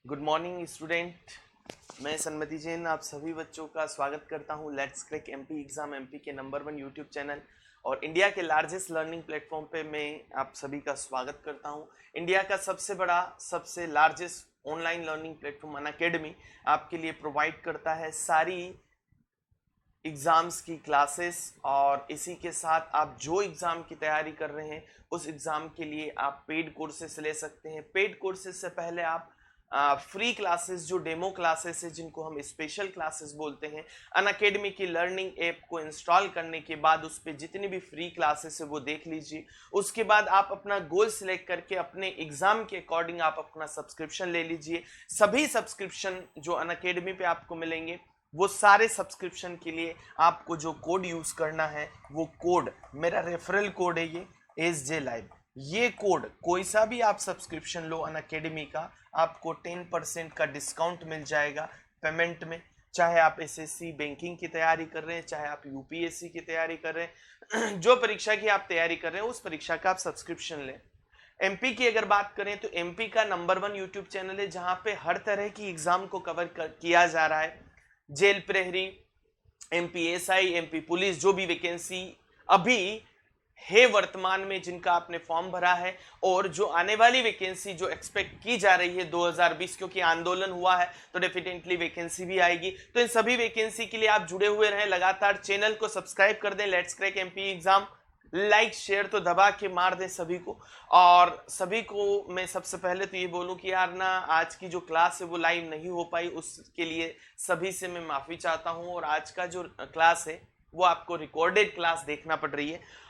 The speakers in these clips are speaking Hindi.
Good morning student. मैं सन्मति जैन आप सभी बच्चों का स्वागत करता हूं let's crack MP exam MP के नंबर 1 यूट्यूब चैनल और इंडिया के लार्जेस्ट लर्निंग प्लेटफॉर्म पे मैं आप सभी का स्वागत करता हूं। इंडिया का सबसे बड़ा सबसे largest online learning platform Unacademy आपके लिए प्रोवाइड करता है सारी एग्ज़ाम्स की क्लासेस और इसी के साथ आप जो एग्ज़ाम की तैयारी कर रहे हैं उस एग्ज़ाम के लिए आप पेड कोर्सेस ले सकते हैं। पेड कोर्सेस से पहले आप फ्री क्लासेस जो डेमो क्लासेस है जिनको हम स्पेशल क्लासेस बोलते हैं, अनअकैडमी की लर्निंग ऐप को इंस्टॉल करने के बाद उस पर जितनी भी फ्री क्लासेस है वो देख लीजिए। उसके बाद आप अपना गोल सिलेक्ट करके अपने एग्जाम के अकॉर्डिंग आप अपना सब्सक्रिप्शन ले लीजिए। सभी सब्सक्रिप्शन जो अनअकैडमी पे आपको मिलेंगे वो सारे सब्सक्रिप्शन के लिए आपको जो कोड यूज करना है वो कोड मेरा रेफरल कोड है, ये SJ लाइव। ये कोड कोई सा भी आप सब्सक्रिप्शन लो अनअकैडमी का आपको 10% का डिस्काउंट मिल जाएगा पेमेंट में। चाहे आप SSC बैंकिंग की तैयारी कर रहे हैं, चाहे आप UPSC की तैयारी कर रहे हैं, जो परीक्षा की आप तैयारी कर रहे हैं उस परीक्षा का आप सब्सक्रिप्शन लें। MP की अगर बात करें तो MP का नंबर 1 यूट्यूब चैनल है जहां पे हर तरह की एग्जाम को कवर किया जा रहा है। जेल प्रहरी, MPSI, MP पुलिस, जो भी वैकेंसी अभी है वर्तमान में जिनका आपने फॉर्म भरा है और जो आने वाली वैकेंसी जो एक्सपेक्ट की जा रही है 2020, क्योंकि आंदोलन हुआ है तो डेफिनेटली वैकेंसी भी आएगी। तो इन सभी वैकेंसी के लिए आप जुड़े हुए रहें, लगातार चैनल को सब्सक्राइब कर दें। Let's crack MP exam, like share तो दबा के मार दें सभी को। और सभी को मैं सबसे पहले तो ये बोलूं कि यार ना आज की जो क्लास है वो लाइव नहीं हो पाई, उसके लिए सभी से मैं माफ़ी चाहता हूं। और आज का जो क्लास है वो आपको रिकॉर्डेड क्लास देखना पड़ रही है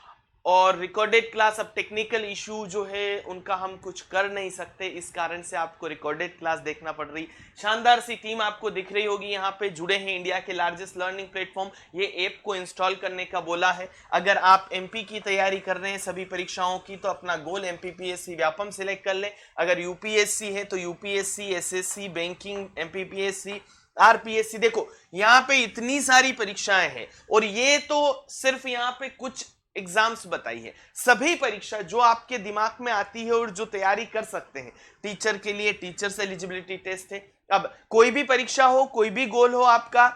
और रिकॉर्डेड क्लास अब टेक्निकल इशू जो है उनका हम कुछ कर नहीं सकते, इस कारण से आपको रिकॉर्डेड क्लास देखना पड़ रही। शानदार सी टीम आपको दिख रही होगी, यहाँ पे जुड़े हैं इंडिया के लार्जेस्ट लर्निंग प्लेटफॉर्म। ये ऐप को इंस्टॉल करने का बोला है। अगर आप MP की तैयारी कर रहे हैं सभी परीक्षाओं की तो अपना गोल MPPSC व्यापम सिलेक्ट कर लें। अगर UPSC है तो UPSC, SSC, banking, MPPSC, RPSC। देखो यहाँ पे इतनी सारी परीक्षाएं हैं और ये तो सिर्फ यहाँ पे कुछ एग्जाम्स बताई है। सभी परीक्षा जो आपके दिमाग में आती है और जो तैयारी कर सकते हैं, टीचर के लिए टीचर्स एलिजिबिलिटी टेस्ट है। अब कोई भी परीक्षा हो, कोई भी गोल हो, आपका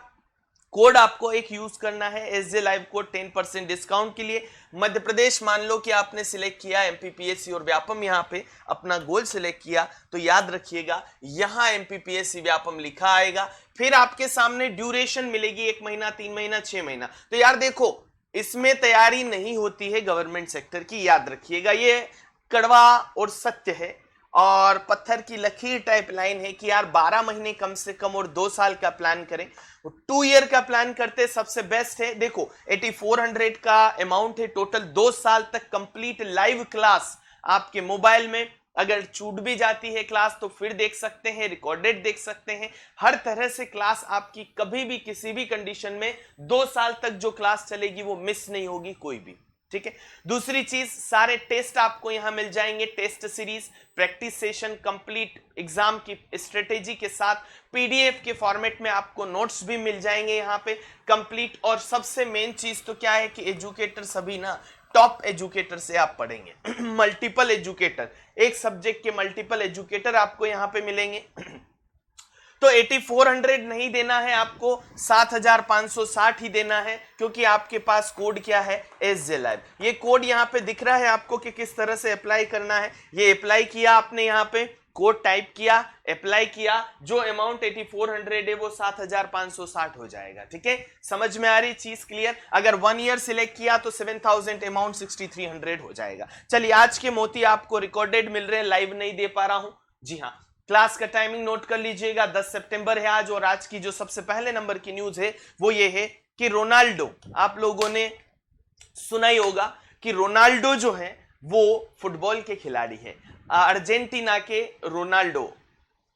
कोड आपको एक यूज करना है SJ लाइव कोड 10% डिस्काउंट के लिए। मध्य प्रदेश मान लो कि आपने सिलेक्ट किया MPPSC और व्यापम, यहाँ पे अपना गोल सिलेक्ट किया तो याद रखिएगा यहाँ MPPSC व्यापम लिखा आएगा। फिर आपके सामने ड्यूरेशन मिलेगी 1 महीना, 3 महीना, 6 महीना। तो यार देखो इसमें तैयारी नहीं होती है गवर्नमेंट सेक्टर की, याद रखिएगा, ये कड़वा और सत्य है और पत्थर की लकीर टाइप लाइन है कि यार 12 महीने कम से कम और 2 साल का प्लान करें। 2 ईयर का प्लान करते सबसे बेस्ट है। देखो 8400 का अमाउंट है टोटल, 2 साल तक कंप्लीट लाइव क्लास आपके मोबाइल में। अगर छूट भी जाती है क्लास तो फिर देख सकते हैं, रिकॉर्डेड देख सकते हैं। हर तरह से क्लास आपकी कभी भी किसी भी कंडीशन में 2 साल तक जो क्लास चलेगी वो मिस नहीं होगी कोई भी, ठीक है। दूसरी चीज, सारे टेस्ट आपको यहां मिल जाएंगे, test series, practice session, complete exam की स्ट्रेटेजी के साथ PDF के फॉर्मेट में आपको नोट्स भी मिल जाएंगे यहां पे कंप्लीट। और सबसे मेन चीज तो क्या है कि एजुकेटर सभी ना टॉप एजुकेटर से आप पढ़ेंगे। मल्टीपल एजुकेटर, एक सब्जेक्ट के मल्टीपल एजुकेटर आपको यहां पे मिलेंगे। तो 8400 नहीं देना है आपको, 7560 ही देना है, क्योंकि आपके पास कोड क्या है SJ लाइव। ये कोड यहाँ पे दिख रहा है आपको कि किस तरह से अप्लाई करना है। ये अप्लाई किया आपने, यहाँ पे कोड टाइप किया, अप्लाई किया, जो अमाउंट 8400 है वो 7560 हो जाएगा, ठीक है। समझ में आ रही चीज क्लियर। अगर 1 ईयर सिलेक्ट किया तो 7000 अमाउंट 6300 हो जाएगा। चलिए आज के मोती आपको रिकॉर्डेड मिल रहे हैं, लाइव नहीं दे पा रहा हूं। जी हाँ, क्लास का टाइमिंग नोट कर लीजिएगा, 10 सितंबर है आज। और आज की जो सबसे पहले नंबर की न्यूज है वो ये है कि रोनाल्डो, आप लोगों ने सुना ही होगा कि रोनाल्डो जो है वो फुटबॉल के खिलाड़ी है, अर्जेंटीना के रोनाल्डो,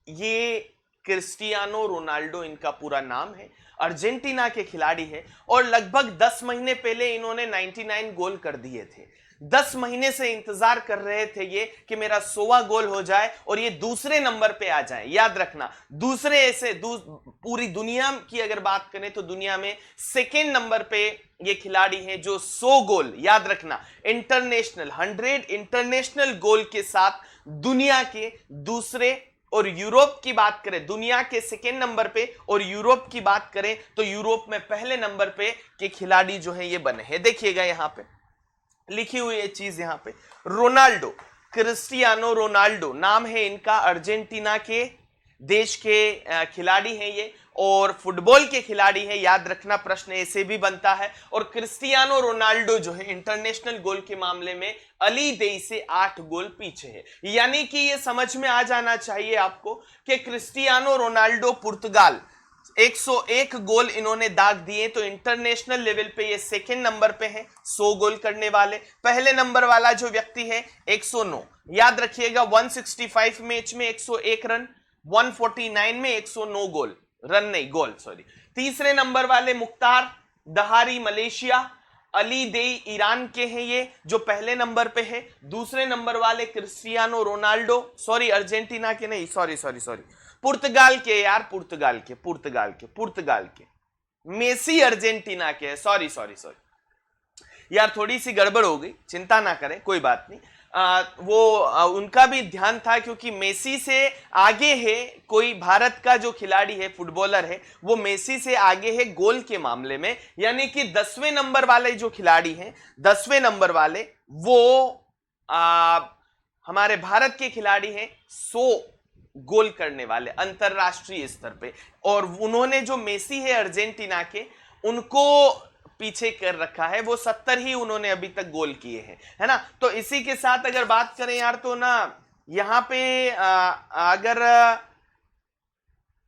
ये क्रिस्टियानो रोनाल्डो इनका पूरा नाम है, अर्जेंटीना के खिलाड़ी है। और लगभग 10 महीने पहले इन्होंने 99 गोल कर दिए थे। 10 महीने से इंतजार कर रहे थे ये कि मेरा 100वां गोल हो जाए और ये दूसरे नंबर पे आ जाए। याद रखना, दूसरे ऐसे पूरी दुनिया की अगर बात करें तो दुनिया में सेकेंड नंबर पे ये खिलाड़ी हैं जो 100 गोल, याद रखना, इंटरनेशनल 100 इंटरनेशनल गोल के साथ दुनिया के दूसरे और यूरोप की बात करें, दुनिया के सेकेंड नंबर पे और यूरोप की बात करें तो यूरोप में पहले नंबर पे के खिलाड़ी जो है ये बने हैं। देखिएगा यहां पे लिखी हुई ये चीज, यहां पे रोनाल्डो, क्रिस्टियानो रोनाल्डो नाम है इनका, अर्जेंटीना के देश के खिलाड़ी हैं ये, और फुटबॉल के खिलाड़ी हैं, याद रखना प्रश्न ऐसे भी बनता है। और क्रिस्टियानो रोनाल्डो जो है इंटरनेशनल गोल के मामले में अली देई से 8 गोल पीछे है। यानी कि ये समझ में आ जाना चाहिए आपको कि क्रिस्टियानो रोनाल्डो पुर्तगाल 101 गोल इन्होंने दाग दिए, तो इंटरनेशनल लेवल पे ये सेकंड नंबर पे है 100 गोल करने वाले। पहले नंबर वाला जो व्यक्ति है 109, याद रखिएगा 165 मैच में 101 रन, 149 में 109 गोल, रन नहीं गोल सॉरी। तीसरे नंबर वाले मुख्तार दहारी मलेशिया, अली देई ईरान के हैं ये जो पहले नंबर पे है। दूसरे नंबर वाले क्रिस्टियानो रोनाल्डो, सॉरी अर्जेंटीना के नहीं, सॉरी पुर्तगाल के यार, पुर्तगाल के मेसी अर्जेंटीना के है, सॉरी यार थोड़ी सी गड़बड़ हो गई, चिंता ना करें कोई बात नहीं। उनका भी ध्यान था क्योंकि मेसी से आगे है कोई भारत का जो खिलाड़ी है, फुटबॉलर है, वो मेसी से आगे है गोल के मामले में। यानी कि 10वें नंबर वाले जो खिलाड़ी हैं, 10वें नंबर वाले वो हमारे भारत के खिलाड़ी हैं 100 गोल करने वाले अंतरराष्ट्रीय स्तर पे, और उन्होंने जो मेसी है अर्जेंटीना के, उनको पीछे कर रखा है, वो 70 ही उन्होंने अभी तक गोल किए हैं, है ना। तो इसी के साथ अगर बात करें यार तो ना यहां पे अगर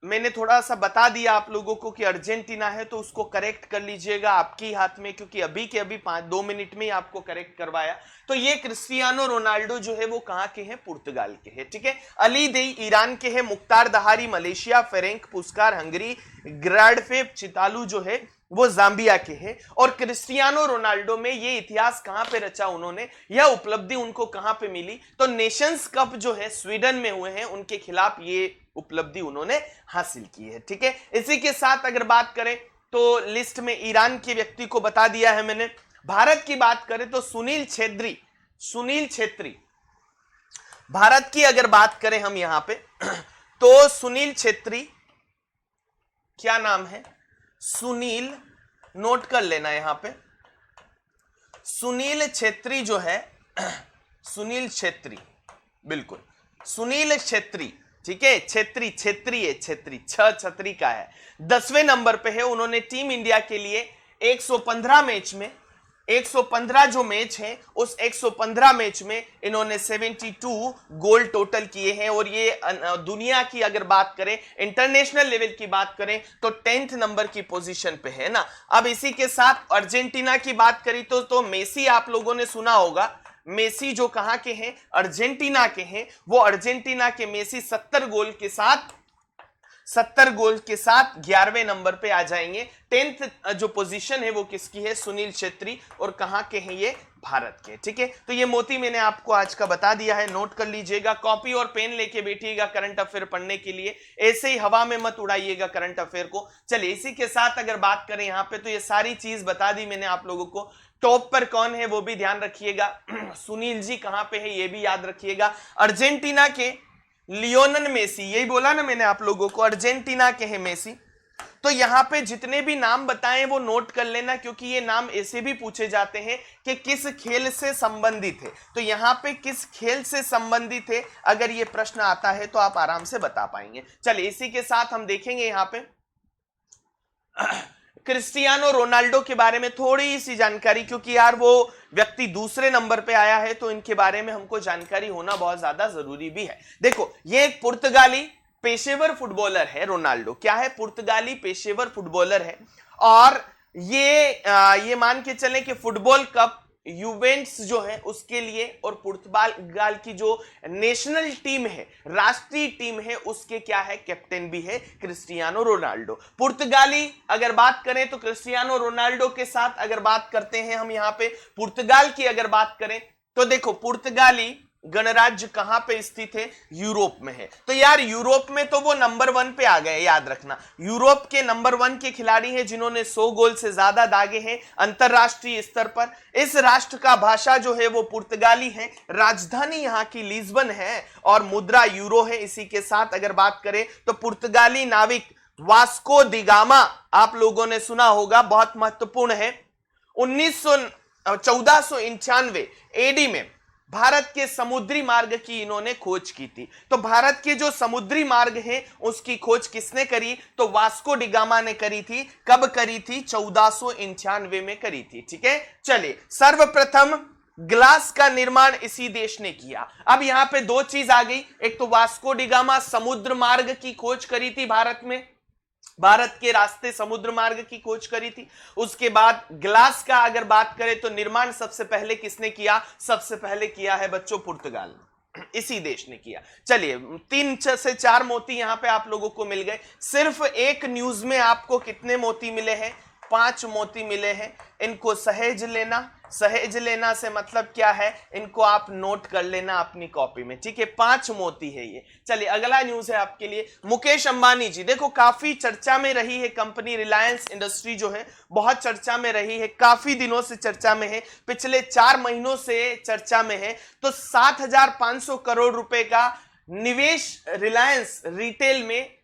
मैंने थोड़ा सा बता दिया आप लोगों को कि अर्जेंटीना है तो उसको करेक्ट कर लीजिएगा, आपकी हाथ में, क्योंकि अभी के अभी 5-2 मिनट में ही आपको करेक्ट करवाया। तो ये क्रिस्टियानो रोनाल्डो जो है वो कहां के हैं, पुर्तगाल के हैं, ठीक है। अली देई ईरान के हैं, मुख्तार दहारी मलेशिया, फेरेंक पुस्कार हंगरी, ग्राडफेप चितालू जो है वो जाम्बिया के हैं। और क्रिस्टियानो रोनाल्डो में ये इतिहास कहां पे रचा उन्होंने, यह उपलब्धि उनको कहां पे मिली, तो नेशंस कप जो है स्वीडन में हुए हैं, उनके खिलाफ ये उपलब्धि उन्होंने हासिल की है, ठीक है। इसी के साथ अगर बात करें तो लिस्ट में ईरान के व्यक्ति को बता दिया है मैंने। भारत की बात करें तो सुनील छेत्री, भारत की अगर बात करें हम यहां पे तो सुनील छेत्री, क्या नाम है, सुनील, नोट कर लेना यहां पे, सुनील छेत्री जो है, सुनील छेत्री, बिल्कुल सुनील छेत्री, ठीक है। छेत्री छतरी का है, 10वें नंबर पे है। उन्होंने टीम इंडिया के लिए 115 मैच में, 115 जो मैच है उस 115 मैच में इन्होंने 72 गोल टोटल किए हैं। और ये दुनिया की अगर बात करें, इंटरनेशनल लेवल की बात करें तो 10th नंबर की पोजीशन पे है ना। अब इसी के साथ अर्जेंटीना की बात करी तो मेसी आप लोगों ने सुना होगा, मेसी जो कहां के हैं, अर्जेंटीना के हैं। वो अर्जेंटीना के मेसी 70 गोल के साथ 11वें नंबर पे आ जाएंगे। 10th जो पोजीशन है वो किसकी है, सुनील छेत्री, और कहां के हैं ये, भारत के, ठीक है। तो ये मोती मैंने आपको आज का बता दिया है, नोट कर लीजिएगा, कॉपी और पेन लेके बैठिएगा करंट अफेयर पढ़ने के लिए, ऐसे ही हवा में मत उड़ाइएगा करंट अफेयर को। चलिए इसी के साथ अगर बात करें यहां पे तो ये सारी चीज बता दी मैंने आप लोगों को। टॉप पर कौन है वो भी ध्यान रखिएगा, सुनील जी कहां पे है ये भी याद रखिएगा। अर्जेंटीना के लियोनेल मेसी, यही बोला ना मैंने आप लोगों को, अर्जेंटीना के हैं मेसी। तो यहां पे जितने भी नाम बताएं वो नोट कर लेना, क्योंकि ये नाम ऐसे भी पूछे जाते हैं कि किस खेल से संबंधित है। तो यहां पे किस खेल से संबंधित है अगर ये प्रश्न आता है तो आप आराम से बता पाएंगे। चलिए इसी के साथ हम देखेंगे यहां पे क्रिस्टियानो रोनाल्डो के बारे में थोड़ी सी जानकारी, क्योंकि यार वो व्यक्ति दूसरे नंबर पे आया है तो इनके बारे में हमको जानकारी होना बहुत ज्यादा जरूरी भी है। देखो ये एक पुर्तगाली पेशेवर फुटबॉलर है, रोनाल्डो क्या है, पुर्तगाली पेशेवर फुटबॉलर है। और ये मान के चलें कि फुटबॉल कप यूवेंट्स जो है उसके लिए, और पुर्तगाल की जो नेशनल टीम है, राष्ट्रीय टीम है, उसके क्या है, कैप्टन भी है क्रिस्टियानो रोनाल्डो। पुर्तगाली अगर बात करें तो क्रिस्टियानो रोनाल्डो के साथ अगर बात करते हैं हम यहां पे पुर्तगाल की अगर बात करें तो देखो पुर्तगाली गणराज्य कहां पे स्थित है? यूरोप में है। तो यार यूरोप में तो वो नंबर 1 पे आ गए, याद रखना। यूरोप के नंबर 1 के खिलाड़ी हैं जिन्होंने 100 गोल से ज्यादा दागे हैं अंतरराष्ट्रीय स्तर पर। इस राष्ट्र का भाषा जो है वो पुर्तगाली है, राजधानी यहां की लिस्बन है और मुद्रा यूरो है। इसी के साथ अगर बात करें तो पुर्तगाली नाविक वास्को दी गामा, आप लोगों ने सुना होगा, बहुत महत्वपूर्ण है। 1491 एडी में भारत के समुद्री मार्ग की इन्होंने खोज की थी। तो भारत के जो समुद्री मार्ग हैं उसकी खोज किसने करी? तो वास्को डी गामा ने करी थी। कब करी थी? 1491 में करी थी। ठीक है, चलिए, सर्वप्रथम ग्लास का निर्माण इसी देश ने किया। अब यहां पे दो चीज आ गई, एक तो वास्को डी गामा समुद्र मार्ग की खोज करी थी भारत में, भारत के रास्ते समुद्र मार्ग की खोज करी थी। उसके बाद ग्लास का अगर बात करें तो निर्माण सबसे पहले किसने किया? सबसे पहले किया है बच्चों पुर्तगाल ने, इसी देश ने किया। चलिए, 3 से 4 मोती यहां पे आप लोगों को मिल गए। सिर्फ एक न्यूज में आपको कितने मोती मिले हैं? 5 मोती मिले हैं। इनको सहेज लेना, सहेज लेना से मतलब क्या है? इनको आप नोट कर लेना अपनी कॉपी में। ठीक है, 5 मोती है ये। चलिए, अगला न्यूज है आपके लिए। मुकेश अंबानी जी, देखो काफी चर्चा में रही है कंपनी रिलायंस इंडस्ट्री जो है, बहुत चर्चा में रही है, काफी दिनों से चर्चा में है, पिछले 4 महीनों से चर्चा में है। तो 7,500 करोड़ रुपए का निवेश रिलायंस रिटेल में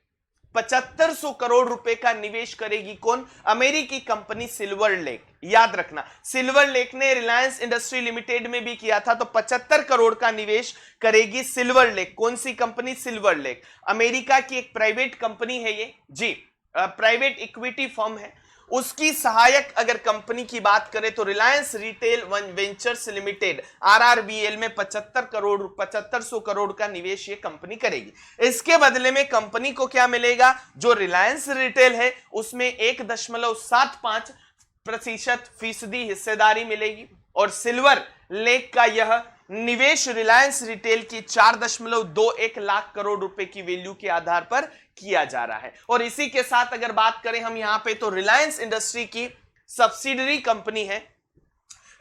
7,500 करोड़ रुपए का निवेश करेगी कौन? अमेरिकी कंपनी सिल्वर लेक। याद रखना, सिल्वर लेक ने रिलायंस इंडस्ट्री लिमिटेड में भी किया था। तो 75 करोड़ का निवेश करेगी सिल्वर लेक। कौन सी कंपनी? सिल्वर लेक, अमेरिका की एक प्राइवेट कंपनी है ये जी, प्राइवेट इक्विटी फर्म है। उसकी सहायक अगर कंपनी की बात करें तो Reliance retail ventures limited RRVL में 7,500 करोड़ का निवेश ये कंपनी करेगी। इसके बदले में कंपनी को क्या मिलेगा? जो रिलायंस रिटेल है उसमें 1.75% फीसदी हिस्सेदारी मिलेगी और सिल्वर लेक का यह निवेश रिलायंस रिटेल की 4.21 लाख करोड़ रुपए की वैल्यू के आधार पर किया जा रहा है। और इसी के साथ अगर बात करें हम यहां पे तो रिलायंस इंडस्ट्री की सब्सिडरी कंपनी है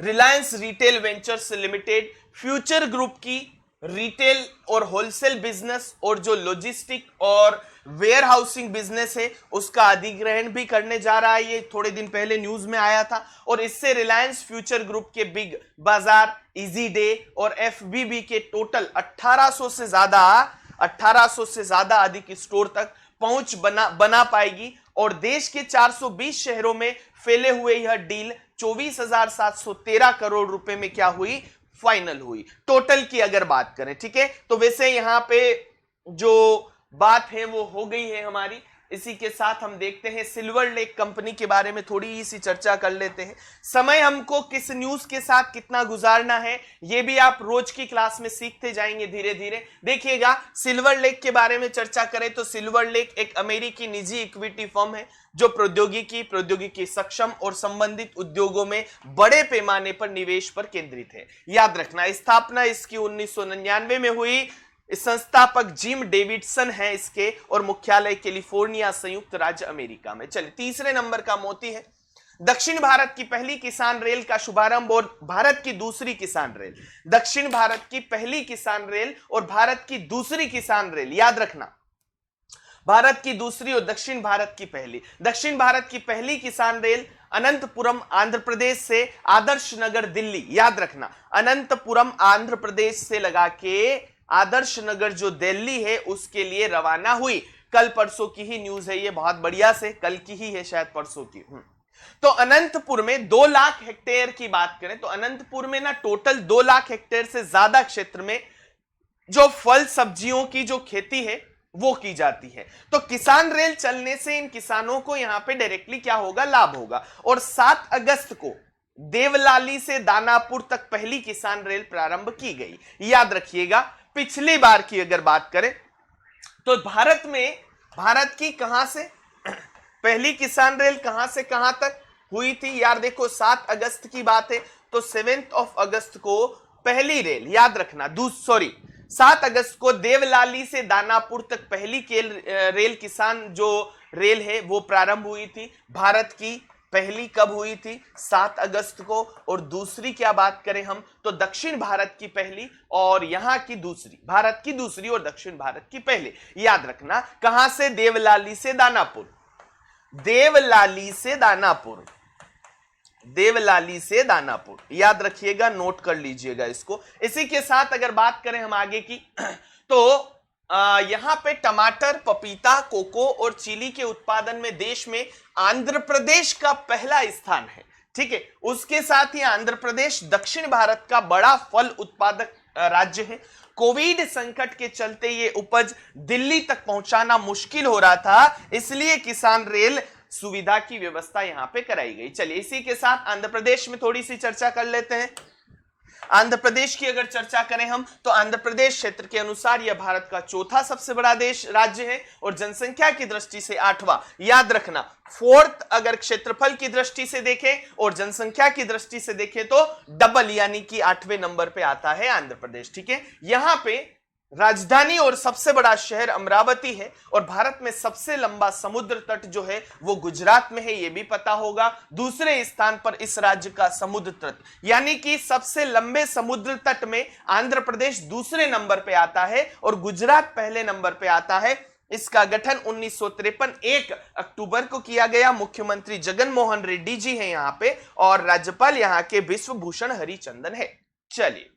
Reliance retail ventures limited, future group की रिटेल और होलसेल बिजनेस और जो लॉजिस्टिक और वेयर हाउसिंग बिजनेस है उसका अधिग्रहण भी करने जा रहा है। ये थोड़े दिन पहले न्यूज में आया था। और इससे रिलायंस फ्यूचर ग्रुप के बिग बाजार, इजी डे और FBB के टोटल 1800 से ज्यादा अधिक स्टोर तक पहुंच बना पाएगी। और देश के 420 शहरों में फैले हुए यह डील 24,713 करोड़ रुपए में क्या हुई? फाइनल हुई। टोटल की अगर बात करें, ठीक है, तो वैसे यहां पे जो बात है वो हो गई है हमारी। इसी के साथ हम देखते हैं सिल्वर लेक कंपनी के बारे में थोड़ी सी चर्चा कर लेते हैं। समय हमको किस न्यूज के साथ कितना गुजारना है ये भी आप रोज की क्लास में सीखते जाएंगे धीरे धीरे। देखिएगा, सिल्वर लेक के बारे में चर्चा करें तो सिल्वर लेक एक अमेरिकी निजी इक्विटी फर्म है जो प्रौद्योगिकी सक्षम और संबंधित उद्योगों में बड़े पैमाने पर निवेश पर केंद्रित है। याद रखना, स्थापना इसकी 1999 में हुई। संस्थापक जिम डेविडसन है इसके और मुख्यालय कैलिफोर्निया संयुक्त राज्य अमेरिका में। चलिए, तीसरे नंबर का मोती है दक्षिण भारत की पहली किसान रेल का शुभारंभ और भारत की दूसरी किसान रेल। दक्षिण भारत की पहली किसान रेल और भारत की दूसरी किसान रेल, याद रखना, भारत की दूसरी और दक्षिण भारत की पहली। दक्षिण भारत की पहली किसान रेल अनंतपुरम आंध्र प्रदेश से आदर्श नगर दिल्ली, याद रखना, अनंतपुरम आंध्र प्रदेश से लगा के आदर्श नगर जो दिल्ली है उसके लिए रवाना हुई। कल परसों की ही न्यूज है ये, बहुत बढ़िया से, कल की ही है शायद, परसों की। तो अनंतपुर में 2 लाख हेक्टेयर की बात करें तो अनंतपुर में ना टोटल 2 लाख हेक्टेयर से ज्यादा क्षेत्र में जो फल सब्जियों की जो खेती है वो की जाती है। तो किसान रेल चलने से इन किसानों को यहां पे डायरेक्टली क्या होगा? लाभ होगा। और 7 अगस्त को देवलाली से दानापुर तक पहली किसान रेल प्रारंभ की गई। याद रखिएगा, पिछली बार की अगर बात करें तो भारत की कहां से पहली किसान रेल कहां से कहां तक हुई थी? यार देखो, 7 अगस्त की बात है तो 7 अगस्त को पहली रेल, याद रखना, 7 अगस्त को देवलाली से दानापुर तक पहली रेल किसान जो रेल है वो प्रारंभ हुई थी भारत की। पहली कब हुई थी? 7 अगस्त को। और दूसरी क्या बात करें हम तो दक्षिण भारत की पहली और यहां की दूसरी, भारत की दूसरी और दक्षिण भारत की पहली। याद रखना कहां से? देवलाली से दानापुर, देवलाली से दानापुर, देवलाली से दानापुर, याद रखिएगा, नोट कर लीजिएगा इसको। इसी के साथ अगर बात करें हम आगे की तो यहां पे टमाटर, पपीता, कोको और चीली के उत्पादन में देश में आंध्र प्रदेश का पहला स्थान है। ठीक है, उसके साथ ही आंध्र प्रदेश दक्षिण भारत का बड़ा फल उत्पादक राज्य है। कोविड संकट के चलते ये उपज दिल्ली तक पहुंचाना मुश्किल हो रहा था, इसलिए किसान रेल सुविधा की व्यवस्था यहां पे कराई गई। चलिए इसी के साथ आंध्र प्रदेश में थोड़ी सी चर्चा कर लेते हैं। आंध्र प्रदेश की अगर चर्चा करें हम तो आंध्र प्रदेश क्षेत्र के अनुसार यह भारत का चौथा सबसे बड़ा देश राज्य है और जनसंख्या की दृष्टि से 8वां। याद रखना, फोर्थ अगर क्षेत्रफल की दृष्टि से देखें और जनसंख्या की दृष्टि से देखें तो डबल यानी कि 8वें नंबर पे आता है आंध्र प्रदेश। ठीक है, यहां पे राजधानी और सबसे बड़ा शहर अमरावती है और भारत में सबसे लंबा समुद्र तट जो है वो गुजरात में है, ये भी पता होगा। दूसरे स्थान पर इस राज्य का समुद्र तट यानी कि सबसे लंबे समुद्र तट में आंध्र प्रदेश दूसरे नंबर पे आता है और गुजरात पहले नंबर पे आता है। इसका गठन 1953 1 अक्टूबर को किया गया। मुख्यमंत्री जगन मोहन रेड्डी जी हैं यहां पे और राज्यपाल यहां के विश्वभूषण हरिचंदन है। चलिए,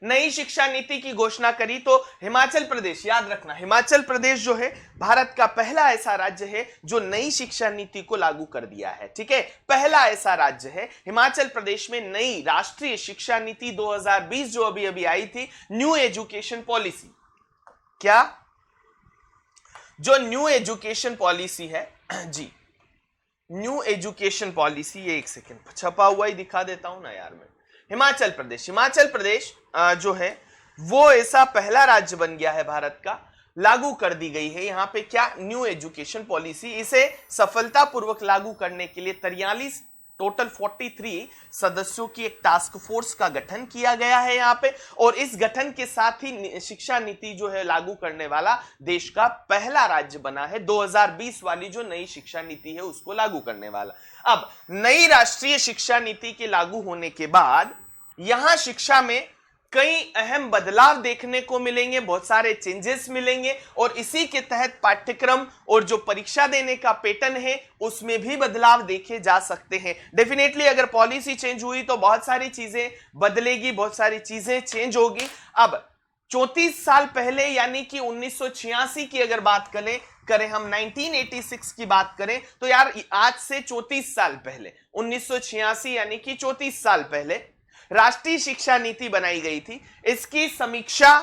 नई शिक्षा नीति की घोषणा करी तो हिमाचल प्रदेश, याद रखना हिमाचल प्रदेश जो है भारत का पहला ऐसा राज्य है जो नई शिक्षा नीति को लागू कर दिया है। ठीक है, पहला ऐसा राज्य है। हिमाचल प्रदेश में नई राष्ट्रीय शिक्षा नीति 2020 जो अभी अभी आई थी, न्यू एजुकेशन पॉलिसी, क्या जो न्यू एजुकेशन पॉलिसी है जी, न्यू एजुकेशन पॉलिसी, ये एक सेकेंड छपा हुआ ही दिखा देता हूं ना यार मैं। हिमाचल प्रदेश जो है वो ऐसा पहला राज्य बन गया है भारत का, लागू कर दी गई है यहां पे क्या? New education policy. इसे सफलतापूर्वक लागू करने के लिए 43 सदस्यों की एक टास्क फोर्स का गठन किया गया है यहां पे और इस गठन के साथ ही शिक्षा नीति जो है लागू करने वाला देश का पहला राज्य बना है। 2020 वाली जो नई शिक्षा नीति है उसको लागू करने वाला। अब नई राष्ट्रीय शिक्षा नीति के लागू होने के बाद यहां शिक्षा में कई अहम बदलाव देखने को मिलेंगे, बहुत सारे चेंजेस मिलेंगे और इसी के तहत पाठ्यक्रम और जो परीक्षा देने का पैटर्न है उसमें भी बदलाव देखे जा सकते हैं। डेफिनेटली अगर पॉलिसी चेंज हुई तो बहुत सारी चीजें बदलेगी, बहुत सारी चीजें चेंज होगी। अब 34 साल पहले यानी कि 1986 की अगर बात करें हम 1986 की बात करें तो यार आज से 34 साल पहले 1986 यानी कि 34 साल पहले राष्ट्रीय शिक्षा नीति बनाई गई थी। इसकी समीक्षा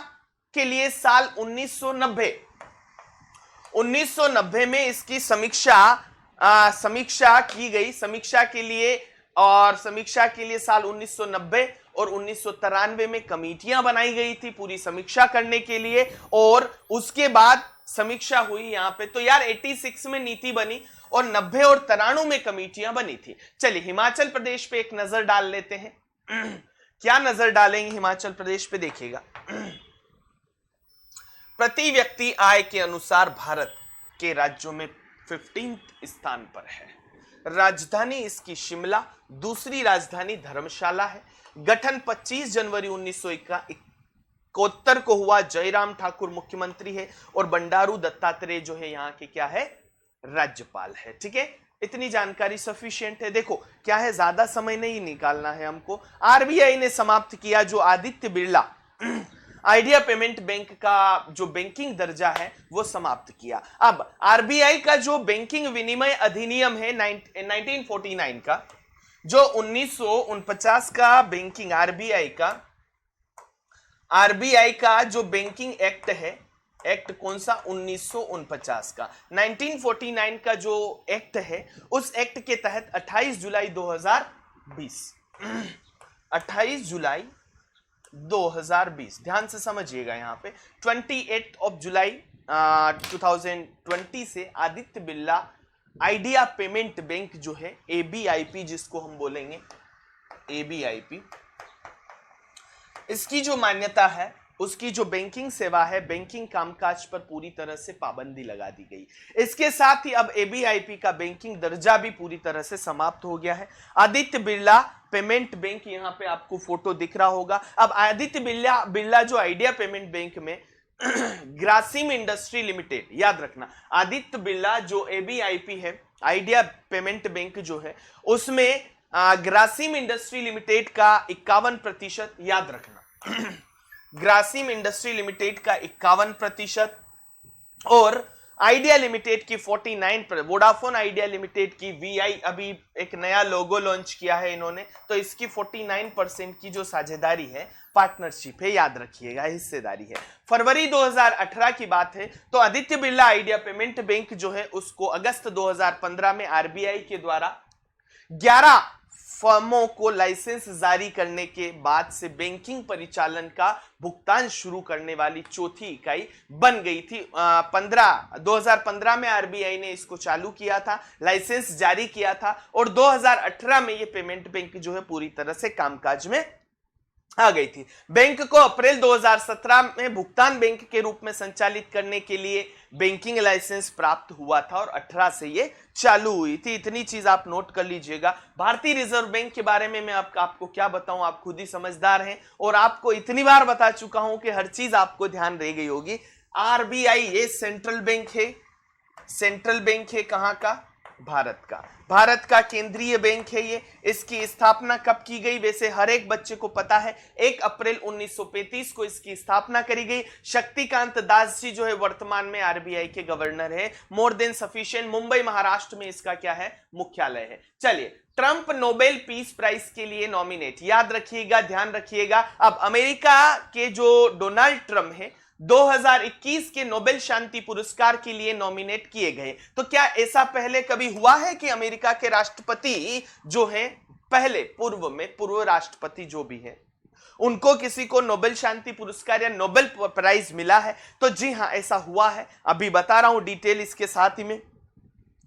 के लिए साल 1990 में इसकी समीक्षा की गई। समीक्षा के लिए साल 1990 और 1993 में कमेटियां बनाई गई थी पूरी समीक्षा करने के लिए और उसके बाद समीक्षा हुई यहां पे। तो यार 86 में नीति बनी और 90 और 93 में कमेटियां बनी थी। चलिए हिमाचल प्रदेश पे एक नजर डाल लेते हैं। क्या नजर डालेंगे हिमाचल प्रदेश पे? देखिएगा, प्रति व्यक्ति आय के अनुसार भारत के राज्यों में 15वें स्थान पर है। राजधानी इसकी शिमला, दूसरी राजधानी धर्मशाला है। गठन 25 जनवरी 1971 को हुआ। जयराम ठाकुर मुख्यमंत्री है और बंडारू दत्तात्रेय जो है यहाँ के क्या है? राज्यपाल है। ठीक है, इतनी जानकारी सफिशिएंट है। देखो क्या है, ज्यादा समय नहीं निकालना है हमको। आरबीआई ने समाप्त किया जो Aditya Birla idea payment bank का जो बैंकिंग दर्जा है वो समाप्त किया। अब आरबीआई का जो बैंकिंग विनिमय अधिनियम है 1949 का, जो 1949 का बैंकिंग आरबीआई का जो बैंकिंग एक्ट है, एक्ट कौन सा? 1949 का। 1949 का जो एक्ट है उस एक्ट के तहत 28 जुलाई 2020 ध्यान से समझिएगा यहां पे 28 जुलाई 2020 से Aditya Birla idea payment bank जो है एबीआईपी जिसको हम बोलेंगे एबीआईपी, इसकी जो मान्यता है उसकी जो बैंकिंग सेवा है, बैंकिंग कामकाज पर पूरी तरह से पाबंदी लगा दी गई। इसके साथ ही अब एबीआईपी का बैंकिंग दर्जा भी पूरी तरह से समाप्त हो गया है। आदित्य बिरला पेमेंट बैंक, यहां पे आपको फोटो दिख रहा होगा। अब आदित्य बिरला जो आइडिया पेमेंट बैंक में ग्रासिम इंडस्ट्री लिमिटेड, याद रखना, आदित्य बिरला जो एबीआईपी है, आइडिया पेमेंट बैंक जो है, उसमें ग्रासिम इंडस्ट्री लिमिटेड का 51%, याद रखना ग्रासिम इंडस्ट्री लिमिटेड का 51% और आइडिया लिमिटेड की 49%, वोडाफोन आइडिया लिमिटेड की वीआई, अभी एक नया लोगो लॉन्च किया है इन्होंने, तो इसकी 49% की जो साझेदारी है, पार्टनरशिप है, याद रखिएगा, हिस्सेदारी है। फरवरी 2018 की बात है तो Aditya Birla idea payment bank जो है उसको अगस्त 2015 में आरबीआई के द्वारा 11 फर्मों को लाइसेंस जारी करने के बाद से बैंकिंग परिचालन का भुगतान शुरू करने वाली चौथी इकाई बन गई थी। 2015 में आरबीआई ने इसको चालू किया था, लाइसेंस जारी किया था और 2018 में ये पेमेंट बैंक जो है पूरी तरह से कामकाज में आ गई थी। बैंक को अप्रैल 2017 में भुगतान बैंक के रूप में संचालित करने के लिए बैंकिंग लाइसेंस प्राप्त हुआ था और 18 से ये चालू हुई थी। इतनी चीज आप नोट कर लीजिएगा। भारतीय रिजर्व बैंक के बारे में मैं आपको क्या बताऊं, आप खुद ही समझदार हैं और आपको इतनी बार बता चुका हूं कि हर चीज आपको ध्यान रह गई होगी। आरबीआई ये सेंट्रल बैंक है, सेंट्रल बैंक है कहां का? भारत का, भारत का केंद्रीय बैंक है ये। इसकी स्थापना कब की गई? वैसे हर एक बच्चे को पता है, 1 अप्रैल 1935 को इसकी स्थापना करी गई। शक्तिकांत दास जी जो है वर्तमान में आरबीआई के गवर्नर है। More than sufficient, Mumbai Maharashtra में इसका क्या है? मुख्यालय है। चलिए, ट्रंप नोबेल पीस प्राइज के लिए नॉमिनेट, याद रखिएगा, ध्यान रखिएगा। अब अमेरिका के जो डोनाल्ड ट्रंप है 2021 के नोबेल शांति पुरस्कार के लिए नॉमिनेट किए गए। तो क्या ऐसा पहले कभी हुआ है कि अमेरिका के राष्ट्रपति जो हैं, पहले पूर्व राष्ट्रपति जो भी है, उनको किसी को नोबेल शांति पुरस्कार या नोबेल प्राइज मिला है? तो जी हां, ऐसा हुआ है। अभी बता रहा हूं डिटेल इसके साथ ही में।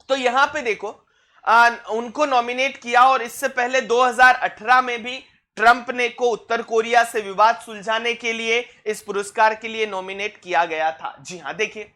तो यहां पे देखो, उनको नॉमिनेट किया और इससे पहले 2018 में भी ट्रंप ने को उत्तर कोरिया से विवाद सुलझाने के लिए इस पुरस्कार के लिए नॉमिनेट किया गया था। जी हां, देखिए,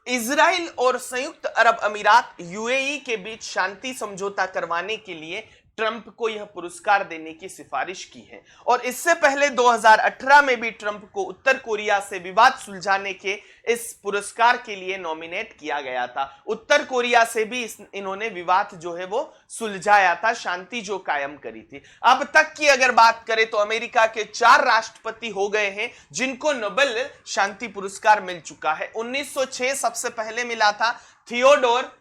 इजराइल और संयुक्त अरब अमीरात यूएई के बीच शांति समझौता करवाने के लिए ट्रंप को यह पुरस्कार देने की सिफारिश की है और इससे पहले 2018 में भी ट्रंप को उत्तर कोरिया से विवाद सुलझाने के इस पुरस्कार के लिए नॉमिनेट किया गया था। उत्तर कोरिया से भी इन्होंने विवाद जो है वो सुलझाया था, शांति जो कायम करी थी। अब तक की अगर बात करें तो अमेरिका के 4 राष्ट्रपति हो गए हैं जिनको नोबेल शांति पुरस्कार मिल चुका है। 1906 सबसे पहले मिला था, थियोडोर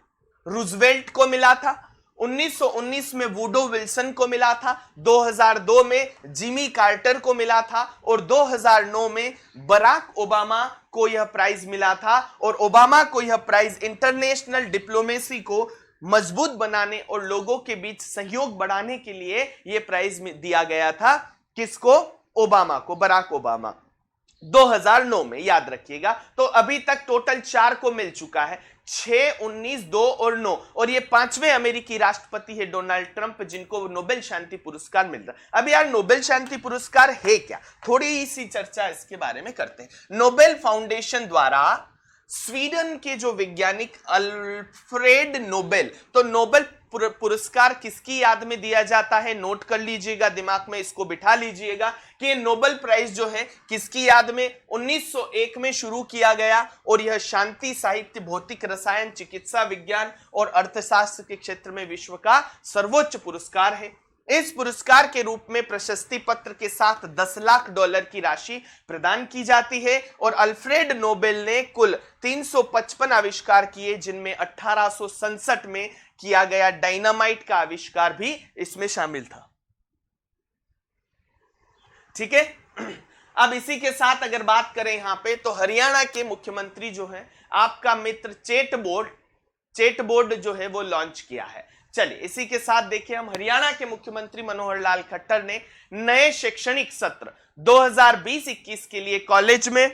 रूजवेल्ट को मिला था। 1919 में वुडो विल्सन को मिला था। 2002 में जिमी कार्टर को मिला था और 2009 में बराक ओबामा को यह प्राइज मिला था। और ओबामा को यह प्राइज इंटरनेशनल डिप्लोमेसी को मजबूत बनाने और लोगों के बीच सहयोग बढ़ाने के लिए यह प्राइज दिया गया था। किसको? ओबामा को, बराक ओबामा, 2009 में, याद रखिएगा। तो अभी तक टोटल 4 को मिल चुका है, 6, 19, 2 और 9, और ये 5वें अमेरिकी राष्ट्रपति है डोनाल्ड ट्रंप जिनको नोबेल शांति पुरस्कार मिल रहा है। अब यार, नोबेल शांति पुरस्कार है क्या? थोड़ी सी चर्चा इसके बारे में करते हैं। नोबेल फाउंडेशन द्वारा स्वीडन के जो वैज्ञानिक अल्फ्रेड नोबेल, तो नोबेल पुरस्कार किसकी याद में दिया जाता है? नोट कर लीजिएगा, दिमाग में इसको बिठा लीजिएगा कि ये नोबेल प्राइज जो है किसकी याद में? 1901 में शुरू किया गया और यह शांति, साहित्य, भौतिक रसायन, चिकित्सा विज्ञान और अर्थशास्त्र के क्षेत्र में विश्व का सर्वोच्च पुरस्कार है। इस पुरस्कार के रूप में प्रशस्ति पत्र के साथ $10 लाख की राशि प्रदान की जाती है और अल्फ्रेड नोबेल ने कुल 355 आविष्कार किए जिनमें 1867 में किया गया डायनामाइट का आविष्कार भी इसमें शामिल था। ठीक है, अब इसी के साथ अगर बात करें यहां पे, तो हरियाणा के मुख्यमंत्री जो है आपका मित्र चेट बोर्ड जो है वो लॉन्च किया है। चलिए, इसी के साथ देखिए, हम हरियाणा के मुख्यमंत्री मनोहर लाल खट्टर ने नए शैक्षणिक सत्र 2020-21 के लिए कॉलेज में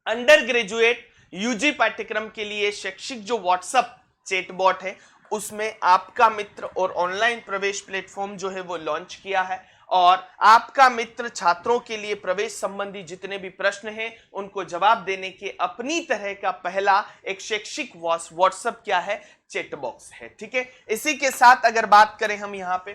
अंडर ग्रेजुएट यूजी पाठ्यक्रम के लिए शैक्षिक जो व्हाट्सएप चैटबॉट है उसमें आपका मित्र और ऑनलाइन प्रवेश प्लेटफॉर्म जो है वो लॉन्च किया है और आपका मित्र छात्रों के लिए प्रवेश संबंधी जितने भी प्रश्न हैं उनको जवाब देने के अपनी तरह का पहला एक शैक्षिक व्हाट्सएप क्या है, चैट बॉक्स है। ठीक है, इसी के साथ अगर बात करें हम यहां पे,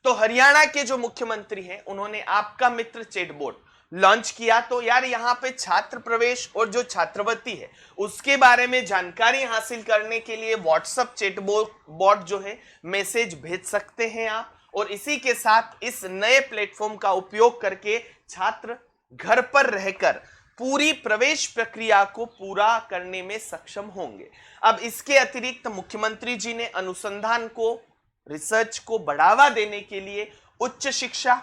तो हरियाणा के जो मुख्यमंत्री हैं उन्होंने आपका मित्र चैटबॉट लॉन्च किया। तो यार यहाँ पे छात्र प्रवेश और जो छात्रवृत्ति है उसके बारे में जानकारी हासिल करने के लिए व्हाट्सएप चैटबॉट जो है मैसेज भेज सकते हैं आप, और इसी के साथ इस नए प्लेटफॉर्म का उपयोग करके छात्र घर पर रहकर पूरी प्रवेश प्रक्रिया को पूरा करने में सक्षम होंगे। अब इसके अतिरिक्त मुख्यमंत्री जी ने अनुसंधान को, रिसर्च को बढ़ावा देने के लिए उच्च शिक्षा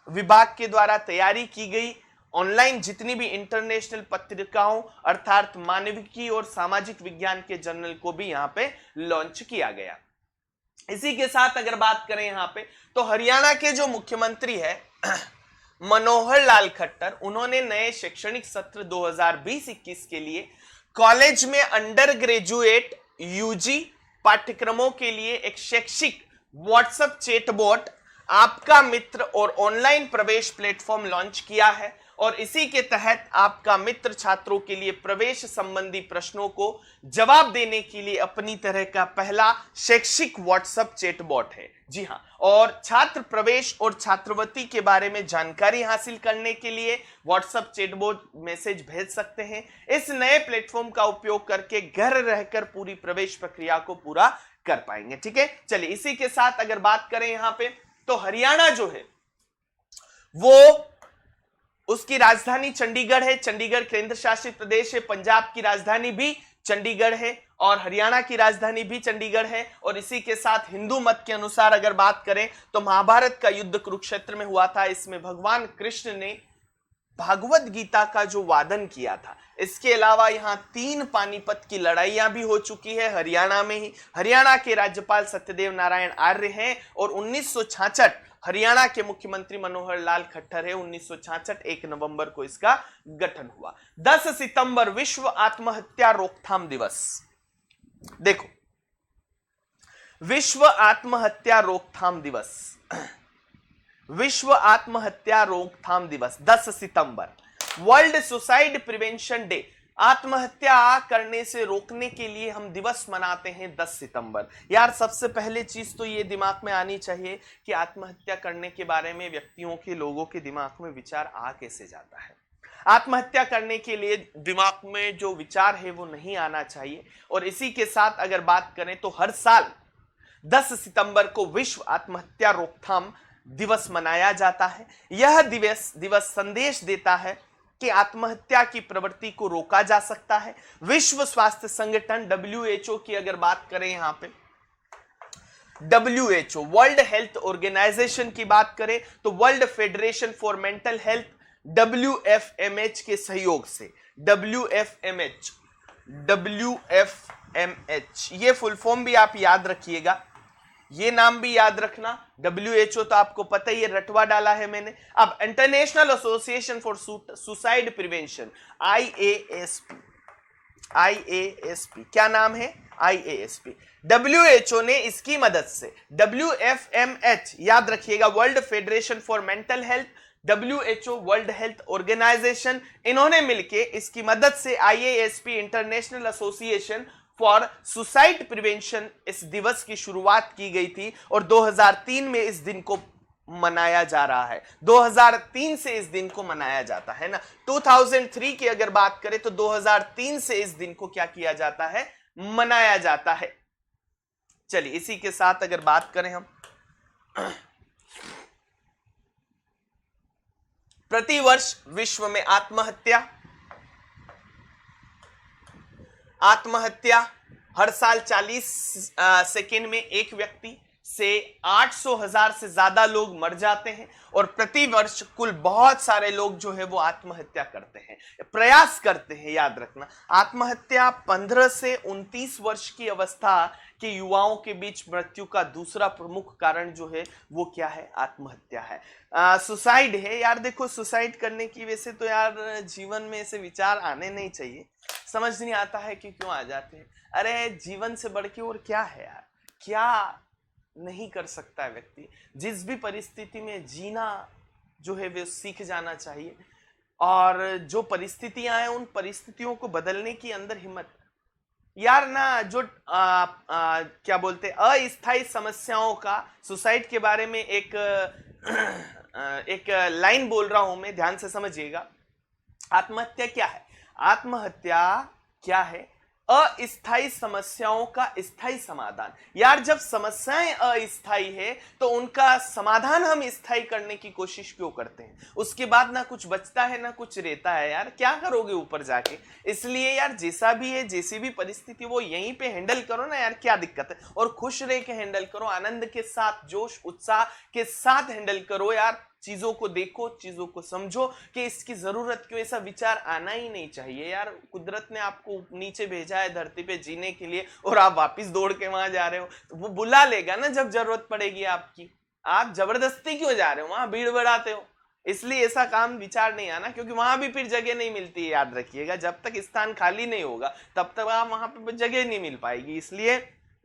विभाग के द्वारा तैयारी की गई ऑनलाइन जितनी भी इंटरनेशनल पत्रिकाओं अर्थात मानविकी और सामाजिक विज्ञान के जर्नल को भी यहां पे लॉन्च किया गया। इसी के साथ अगर बात करें यहां पे, तो हरियाणा के जो मुख्यमंत्री है मनोहर लाल खट्टर, उन्होंने नए शैक्षणिक सत्र 2020-21 के लिए कॉलेज में अंडर ग्रेजुएट यूजी पाठ्यक्रमों के लिए एक शैक्षिक व्हाट्सएप चैटबॉट आपका मित्र और ऑनलाइन प्रवेश प्लेटफॉर्म लॉन्च किया है, और इसी के तहत आपका मित्र छात्रों के लिए प्रवेश संबंधी प्रश्नों को जवाब देने के लिए अपनी तरह का पहला शैक्षिक व्हाट्सएप चैटबॉट है। जी हां, और छात्र प्रवेश और छात्रवृत्ति के बारे में जानकारी हासिल करने के लिए व्हाट्सएप चैटबॉट मैसेज भेज सकते हैं। इस नए प्लेटफॉर्म का उपयोग करके घर रहकर पूरी प्रवेश प्रक्रिया को पूरा कर पाएंगे। ठीक है, चलिए इसी के साथ अगर बात करें यहां पे, तो हरियाणा जो है वो, उसकी राजधानी चंडीगढ़ है, चंडीगढ़ केंद्र शासित प्रदेश है, पंजाब की राजधानी भी चंडीगढ़ है और हरियाणा की राजधानी भी चंडीगढ़ है। और इसी के साथ हिंदू मत के अनुसार अगर बात करें तो महाभारत का युद्ध कुरुक्षेत्र में हुआ था, इसमें भगवान कृष्ण ने भागवत गीता का जो वादन किया था। इसके अलावा यहाँ 3 पानीपत की लड़ाइयां भी हो चुकी है हरियाणा में ही। हरियाणा के राज्यपाल सत्यदेव नारायण आर्य हैं और 1966 हरियाणा के मुख्यमंत्री मनोहर लाल खट्टर है। 1966 1 नवंबर को इसका गठन हुआ। 10 सितंबर विश्व आत्महत्या रोकथाम दिवस। देखो, विश्व आत्महत्या रोकथाम दिवस, विश्व आत्महत्या रोकथाम दिवस 10 सितंबर। वर्ल्ड सुसाइड प्रिवेंशन डे, आत्महत्या करने से रोकने के लिए हम दिवस मनाते हैं 10 सितंबर। यार सबसे पहले चीज तो ये दिमाग में आनी चाहिए कि आत्महत्या करने के बारे में व्यक्तियों के, लोगों के दिमाग में विचार आ कैसे जाता है। आत्महत्या करने के लिए दिमाग में जो विचार है वो नहीं आना चाहिए। और इसी के साथ अगर बात करें तो हर साल 10 सितंबर को विश्व आत्महत्या रोकथाम दिवस मनाया जाता है। यह दिवस संदेश देता है कि आत्महत्या की प्रवृत्ति को रोका जा सकता है। विश्व स्वास्थ्य संगठन WHO की अगर बात करें यहां पे, WHO वर्ल्ड हेल्थ ऑर्गेनाइजेशन की बात करें तो world Federation for Mental health WFMH के सहयोग से, WFMH ये फुल फॉर्म भी आप याद रखिएगा, ये नाम भी याद रखना। WHO तो आपको पता ही है, रटवा डाला है मैंने। अब international Association for Suicide prevention IASP, क्या नाम है? IASP। WHO ने इसकी मदद से, WFMH याद रखिएगा, World Federation for Mental Health, WHO World Health Organization, इन्होंने मिलके इसकी मदद से IASP International Association for Suicide Prevention इस दिवस की शुरुआत की गई थी और 2003 में इस दिन को मनाया जा रहा है। 2003 से इस दिन को मनाया जाता है ना। 2003 की अगर बात करें तो 2003 से इस दिन को क्या किया जाता है? मनाया जाता है। चलिए इसी के साथ अगर बात करें हम, प्रतिवर्ष विश्व में आत्महत्या हर साल 40 सेकेंड में एक व्यक्ति से 800,000 से ज्यादा लोग मर जाते हैं और प्रतिवर्ष कुल बहुत सारे लोग जो है वो आत्महत्या करते हैं, प्रयास करते हैं। याद रखना, आत्महत्या 15 से 29 वर्ष की अवस्था के युवाओं के बीच मृत्यु का दूसरा प्रमुख कारण जो है वो क्या है? आत्महत्या है, सुसाइड है। यार देखो, सुसाइड करने की वजह से तो यार जीवन में ऐसे विचार आने नहीं चाहिए। समझ नहीं आता है कि क्यों आ जाते हैं। अरे जीवन से बढ़ के और क्या है यार? क्या नहीं कर सकता है व्यक्ति। जिस भी परिस्थिति में जीना जो है वे सीख जाना चाहिए, और जो परिस्थितियां हैं उन परिस्थितियों को बदलने की अंदर हिम्मत। यार ना जो क्या बोलते अस्थायी समस्याओं का, सुसाइड के बारे में एक एक लाइन बोल रहा हूं मैं, ध्यान से समझिएगा। आत्महत्या क्या है? आत्महत्या क्या है? अस्थायी समस्याओं का स्थायी समाधान। यार जब समस्याएं अस्थायी है तो उनका समाधान हम स्थायी करने की कोशिश क्यों करते हैं? उसके बाद ना कुछ बचता है ना कुछ रहता है। यार क्या करोगे ऊपर जाके? इसलिए यार जैसा भी है, जैसी भी परिस्थिति वो यहीं पे हैंडल करो ना यार, क्या दिक्कत है? और खुश रह के हैंडल करो, आनंद के साथ, जोश उत्साह के साथ हैंडल करो यार। चीजों को देखो, चीजों को समझो कि इसकी जरूरत क्यों। ऐसा विचार आना ही नहीं चाहिए यार। कुदरत ने आपको नीचे भेजा है धरती पे जीने के लिए, और आप वापस दौड़ के वहां जा रहे हो, तो वो बुला लेगा ना जब जरूरत पड़ेगी आपकी। आप जबरदस्ती क्यों जा रहे हो वहां, भीड़ बढ़ाते हो? इसलिए ऐसा काम विचार नहीं आना, क्योंकि वहां भी फिर जगह नहीं मिलती है। याद रखिएगा, जब तक स्थान खाली नहीं होगा तब तक आप वहां पे जगह नहीं मिल पाएगी। इसलिए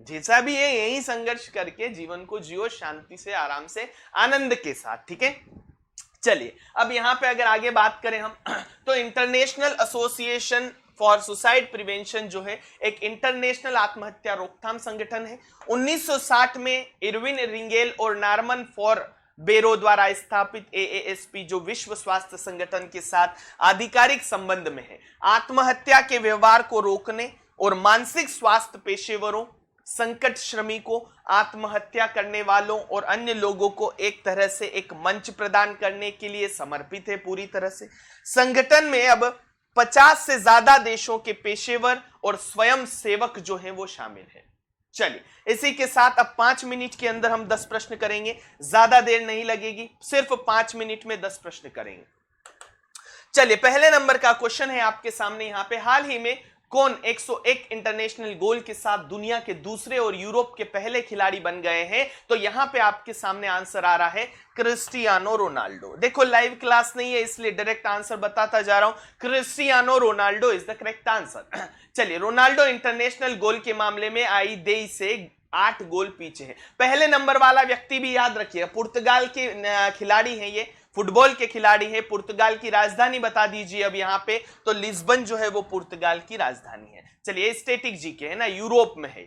जैसा भी है यही संघर्ष करके जीवन को जियो, शांति से, आराम से, आनंद के साथ। ठीक है, चलिए अब यहां पे अगर आगे बात करें हम तो international Association for Suicide prevention जो है एक इंटरनेशनल आत्महत्या रोकथाम संगठन है। 1960 में इरविन रिंगेल और नॉर्मन फॉर बेरो द्वारा स्थापित एएएसपी जो विश्व स्वास्थ्य संगठन के साथ आधिकारिक संबंध में है, आत्महत्या के व्यवहार को रोकने और मानसिक स्वास्थ्य पेशेवरों, संकट श्रमिकों, आत्महत्या करने वालों और अन्य लोगों को एक तरह से एक मंच प्रदान करने के लिए समर्पित है पूरी तरह से। संगठन में अब 50 से ज्यादा देशों के पेशेवर और स्वयं सेवक जो हैं वो शामिल हैं। चलिए इसी के साथ अब 5 मिनट के अंदर हम 10 प्रश्न करेंगे, ज्यादा देर नहीं लगेगी, सिर्फ 5 मिनट में 10 प्रश्न करेंगे। चलिए पहले नंबर का क्वेश्चन है आपके सामने यहाँ पे, हाल ही में कौन 101 इंटरनेशनल गोल के साथ दुनिया के दूसरे और यूरोप के पहले खिलाड़ी बन गए हैं? तो यहां पे आपके सामने आंसर आ रहा है क्रिस्टियानो रोनाल्डो। देखो लाइव क्लास नहीं है इसलिए डायरेक्ट आंसर बताता जा रहा हूं, Cristiano Ronaldo is the correct answer. चलिए रोनाल्डो इंटरनेशनल गोल के मामले में आई देई से 8 गोल पीछे है। पहले नंबर वाला व्यक्ति भी याद रखिए, पुर्तगाल के खिलाड़ी हैं, ये फुटबॉल के खिलाड़ी है। पुर्तगाल की राजधानी बता दीजिए अब यहाँ पे, तो लिस्बन जो है वो पुर्तगाल की राजधानी है। चलिए स्टैटिक जीके है ना, यूरोप में है।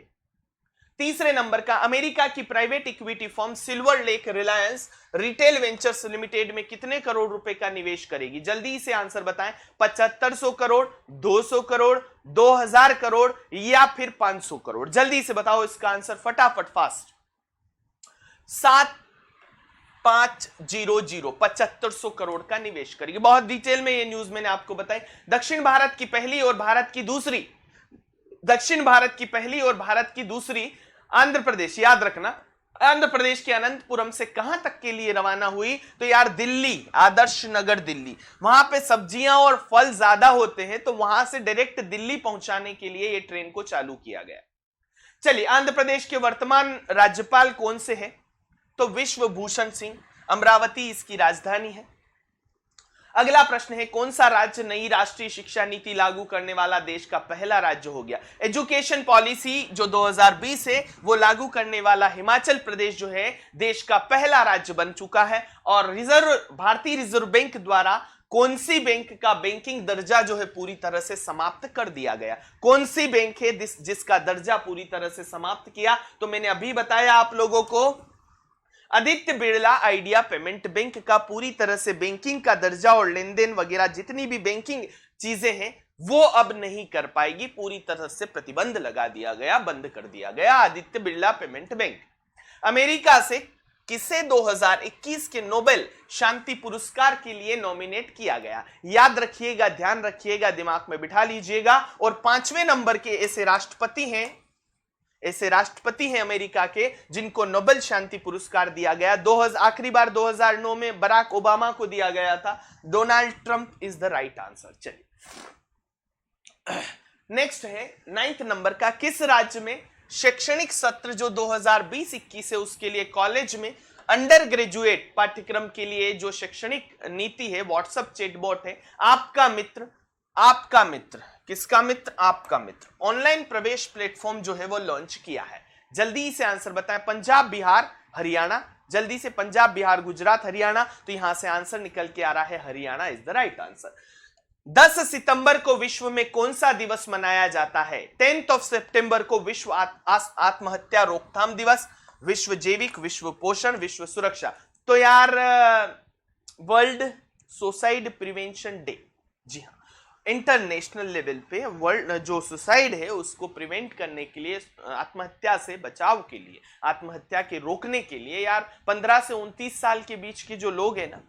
तीसरे नंबर का, अमेरिका की private equity firm silver lake Reliance retail ventures limited में कितने करोड़ रुपए का निवेश करेगी? जल्दी से आंसर बताएं। 7500 करोड़, 200 करोड़, 2000 करोड़ या फिर 500 करोड़? जल्दी से बताओ इसका आंसर फटाफट, फास्ट। 7500 7500 करोड़ का निवेश करेगी। बहुत डिटेल में ये न्यूज मैंने आपको बताई। दक्षिण भारत की पहली और भारत की दूसरी आंध्र प्रदेश, याद रखना, आंध्र प्रदेश के अनंतपुरम से कहां तक के लिए रवाना हुई? तो यार दिल्ली, आदर्श नगर दिल्ली। वहां पे सब्जियां और फल ज्यादा होते हैं तो वहां से डायरेक्ट दिल्ली पहुंचाने के लिए ये ट्रेन को चालू किया गया। चलिए आंध्र प्रदेश के वर्तमान राज्यपाल कौन से हैं? तो विश्वभूषण सिंह, अमरावती इसकी राजधानी है। अगला प्रश्न है, कौन सा राज्य नई राष्ट्रीय शिक्षा नीति लागू करने वाला देश का पहला राज्य हो गया? एजुकेशन पॉलिसी जो 2020 है वो लागू करने वाला हिमाचल प्रदेश जो है देश का पहला राज्य बन चुका है। और भारतीय रिजर्व बैंक द्वारा कौन सी बैंक का बैंकिंग दर्जा जो है पूरी तरह से समाप्त कर दिया गया? कौन सी बैंक है जिसका दर्जा पूरी तरह से समाप्त किया? तो मैंने अभी बताया आप लोगों को, Aditya Birla idea payment bank का पूरी तरह से बैंकिंग का दर्जा और लेन देन वगैरह जितनी भी बैंकिंग चीजें हैं वो अब नहीं कर पाएगी, पूरी तरह से प्रतिबंध लगा दिया गया, बंद कर दिया गया Aditya Birla payment bank. America से किसे 2021 के नोबेल शांति पुरस्कार के लिए नॉमिनेट किया गया? याद रखिएगा, ध्यान रखिएगा, दिमाग में बिठा लीजिएगा। और 5वें नंबर के ऐसे राष्ट्रपति हैं अमेरिका के जिनको नोबेल शांति पुरस्कार दिया गया। आखिरी बार 2009 में बराक ओबामा को दिया गया था। Donald Trump is the right answer. चलिए नेक्स्ट है 9th नंबर का, किस राज्य में शैक्षणिक सत्र जो 2020-21 है उसके लिए कॉलेज में अंडर ग्रेजुएट पाठ्यक्रम के लिए जो शैक्षणिक नीति है, व्हाट्सएप चैटबॉट है आपका मित्र, किसका मित्र? आपका मित्र ऑनलाइन प्रवेश प्लेटफॉर्म जो है वो लॉन्च किया है। जल्दी से आंसर बताएं। पंजाब, बिहार, हरियाणा। जल्दी से पंजाब, बिहार, गुजरात, हरियाणा। तो यहां से आंसर निकल के आ रहा है Haryana is the right answer. 10 सितंबर को विश्व में कौन सा दिवस मनाया जाता है? 10 सितंबर को विश्व आत्महत्या रोकथाम दिवस, विश्व जैविक, विश्व पोषण, विश्व सुरक्षा। तो यार वर्ल्ड सुसाइड प्रिवेंशन डे। जी हाँ, इंटरनेशनल लेवल पे वर्ल्ड जो सुसाइड है उसको प्रिवेंट करने के लिए, आत्महत्या से बचाव के लिए, आत्महत्या के रोकने के लिए यार 15 से 29 साल के बीच के जो लोग हैं ना,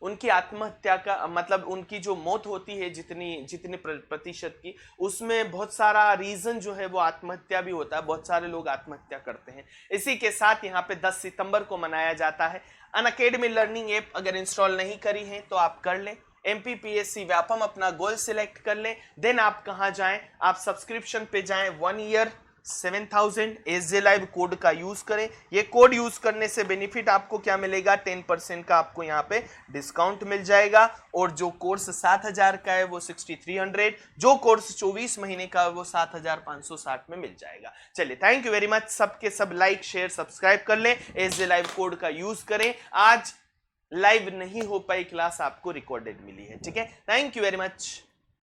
उनकी आत्महत्या का मतलब उनकी जो मौत होती है जितने प्रतिशत की, उसमें बहुत सारा रीजन जो है वो आत्महत्या भी होता है, बहुत सारे लोग आत्महत्या करते हैं। इसी के साथ यहाँ पे 10 सितंबर को मनाया जाता है। अनअकैडमी लर्निंग ऐप अगर इंस्टॉल नहीं करी है तो आप कर लें। MPPSC व्यापम अपना गोल सिलेक्ट कर लें। देन आप कहां जाएं? आप सब्सक्रिप्शन पे जाएं। 1 ईयर 7000 SJ Live कोड का यूज करें। ये कोड यूज करने से बेनिफिट आपको क्या मिलेगा? 10% का आपको यहाँ पे डिस्काउंट मिल जाएगा। और जो कोर्स 7000 का है वो 6300, जो कोर्स 24 महीने का है वो 7560 में मिल जाएगा। चलिए, थैंक यू वेरी मच। सबके सब लाइक शेयर सब्सक्राइब कर लें, SJ Live कोड का यूज करें। आज लाइव नहीं हो पाई क्लास, आपको रिकॉर्डेड मिली है। ठीक है, थैंक यू वेरी मच।